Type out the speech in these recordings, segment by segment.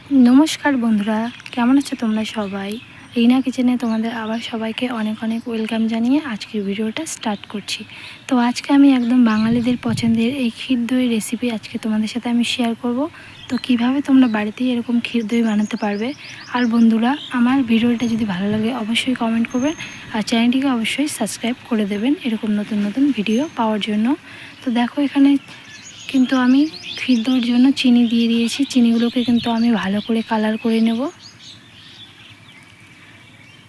नमस्कार बंधुरा केमन आछो तोमरा सबाई रीना किचेने तुम्हारे आबार सबाइके अनेक अनेक वेलकाम जानिए आज के भिडियोटा स्टार्ट करछि। तो आज के आमी एकदम बांगालीदेर पछंदेर এই ক্ষীর দই रेसिपि आज के तुम्हारे साथे आमी शेयर करब। तो किभाबे तोमरा बाड़ीतेई एरकम ক্ষীর दई बानाते पारबे। और बंधुरा आमार भिडियोटा यदि भालो लागे अवश्यई कमेंट करबेन और चैनलटिके अवश्यई साबस्क्राइब करे देबेन एरकम नतुन नतुन भिडियो पाওয়ার জন্য। तो देखो एखाने किन्तु आमी ক্ষীর দইয়ের জন্য চিনি দিয়ে দিয়েছি। চিনিগুলোকে কিন্তু আমি ভালো করে কালার করে নেব।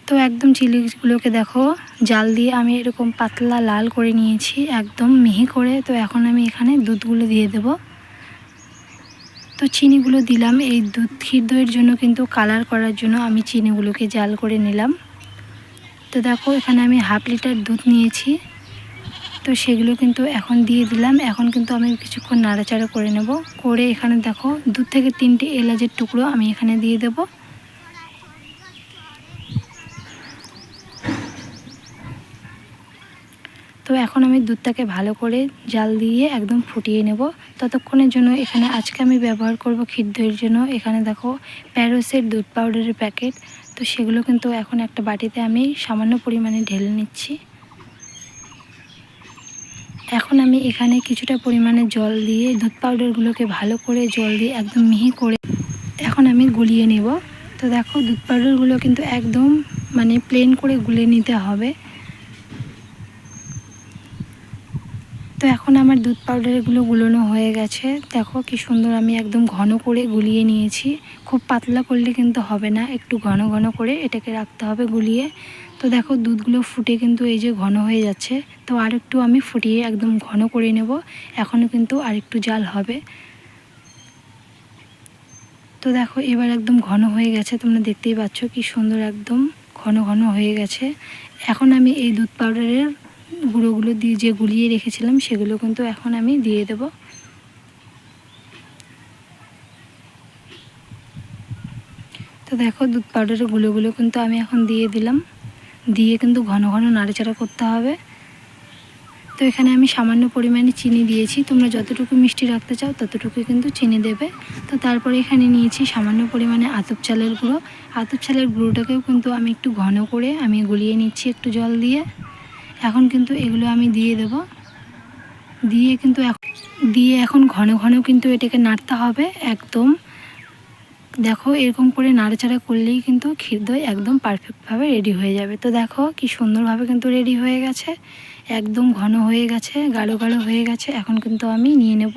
তো একদম চিনিগুলোকে দেখো জাল দিয়ে আমি এরকম পাতলা লাল করে নিয়েছি একদম মিহি করে। তো এখন আমি এখানে দুধগুলো দিয়ে দেব। তো চিনিগুলো দিলাম এই দুধ ক্ষীর দইয়ের জন্য কিন্তু কালার করার জন্য আমি চিনিগুলোকে জাল করে নিলাম। তো দেখো এখানে আমি হাফ লিটার দুধ নিয়েছি। তো সেগুলো কিন্তু এখন দিয়ে দিলাম। এখন কিন্তু আমি কিছুক্ষণ নাড়াচাড়া করে নেব। করে এখানে দেখো 2 থেকে 3টে এলাচের টুকরো আমি এখানে দিয়ে দেব। তো এখন আমি দুধটাকে ভালো করে জাল দিয়ে একদম ফুটিয়ে নেব। ততক্ষণের জন্য এখানে আজকে আমি ব্যবহার করব ক্ষীর দইয়ের জন্য এখানে দেখো প্যারোসের দুধ পাউডারের প্যাকেট। তো সেগুলো কিন্তু এখন একটা বাটিতে আমি সামান্য পরিমাণে ঢেলে নিচ্ছি। এখন আমি এখানে কিছুটা পরিমাণে জল দিয়ে দুধ পাউডারগুলোকে ভালো করে জল দিয়ে একদম মিহি করে এখন আমি গুলিয়ে নেব। তো দেখো দুধ পাউডারগুলো কিন্তু একদম মানে প্লেন করে গুলে নিতে হবে। তো এখন আমার দুধ পাউডারগুলো গুলানো হয়ে গেছে। দেখো কি সুন্দর আমি একদম ঘন করে গুলিয়ে নিয়েছি। খুব পাতলা করলে কিন্তু হবে না, একটু ঘন ঘন করে এটাকে রাখতে হবে গুলিয়ে। তো দেখো দুধগুলো ফুটে কিন্তু এই যে ঘন হয়ে যাচ্ছে। তো আরেকটু আমি ফুটিয়ে একদম ঘন করে নেব। এখনও কিন্তু আরেকটু জাল হবে। তো দেখো এবার একদম ঘন হয়ে গেছে, তোমরা দেখতেই পাচ্ছ কি সুন্দর একদম ঘন ঘন হয়ে গেছে। এখন আমি এই দুধ পাউডারের গুঁড়োগুলো দিয়ে যে গুলিয়ে রেখেছিলাম সেগুলো কিন্তু এখন আমি দিয়ে দেব। তো দেখো দুধ পাউডারের গুঁড়োগুলো কিন্তু আমি এখন দিয়ে দিলাম। দিয়ে কিন্তু ঘন ঘন নাড়াচাড়া করতে হবে। তো এখানে আমি সামান্য পরিমাণে চিনি দিয়েছি, তোমরা যতটুকু মিষ্টি রাখতে চাও ততটুকু কিন্তু চিনি দেবে। তো তারপরে এখানে নিয়েছি সামান্য পরিমাণে আতপ চালের গুঁড়ো। আতপ চালের গুঁড়োটাকেও কিন্তু আমি একটু ঘন করে আমি গুলিয়ে নিচ্ছি একটু জল দিয়ে। এখন কিন্তু এগুলো আমি দিয়ে দেব। দিয়ে এখন ঘন ঘন কিন্তু এটাকে নাড়তে হবে একদম। দেখো এরকম করে নাড়াচাড়া করলেই কিন্তু ক্ষীর দই একদম পারফেক্টভাবে রেডি হয়ে যাবে। তো দেখো কি সুন্দরভাবে কিন্তু রেডি হয়ে গেছে, একদম ঘন হয়ে গেছে, গাঢ় গাঢ় হয়ে গেছে। এখন কিন্তু আমি নিয়ে নেব,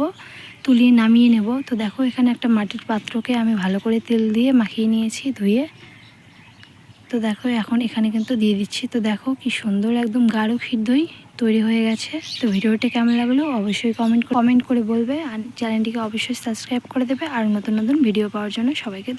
তুলিয়ে নামিয়ে নেব। তো দেখো এখানে একটা মাটির পাত্রকে আমি ভালো করে তেল দিয়ে মাখিয়ে নিয়েছি ধুয়ে। তো দেখো এখন এখানে কিন্তু দিয়ে দিচ্ছি। তো দেখো কি সুন্দর একদম গাঢ় ক্ষীর দই তৈরি হয়ে গেছে। তো ভিডিওটা কেমন লাগলো অবশ্যই কমেন্ট করে বলবে আর চ্যানেলটিকে অবশ্যই সাবস্ক্রাইব করে দেবে আর নতুন নতুন ভিডিও পাওয়ার জন্য সবাইকে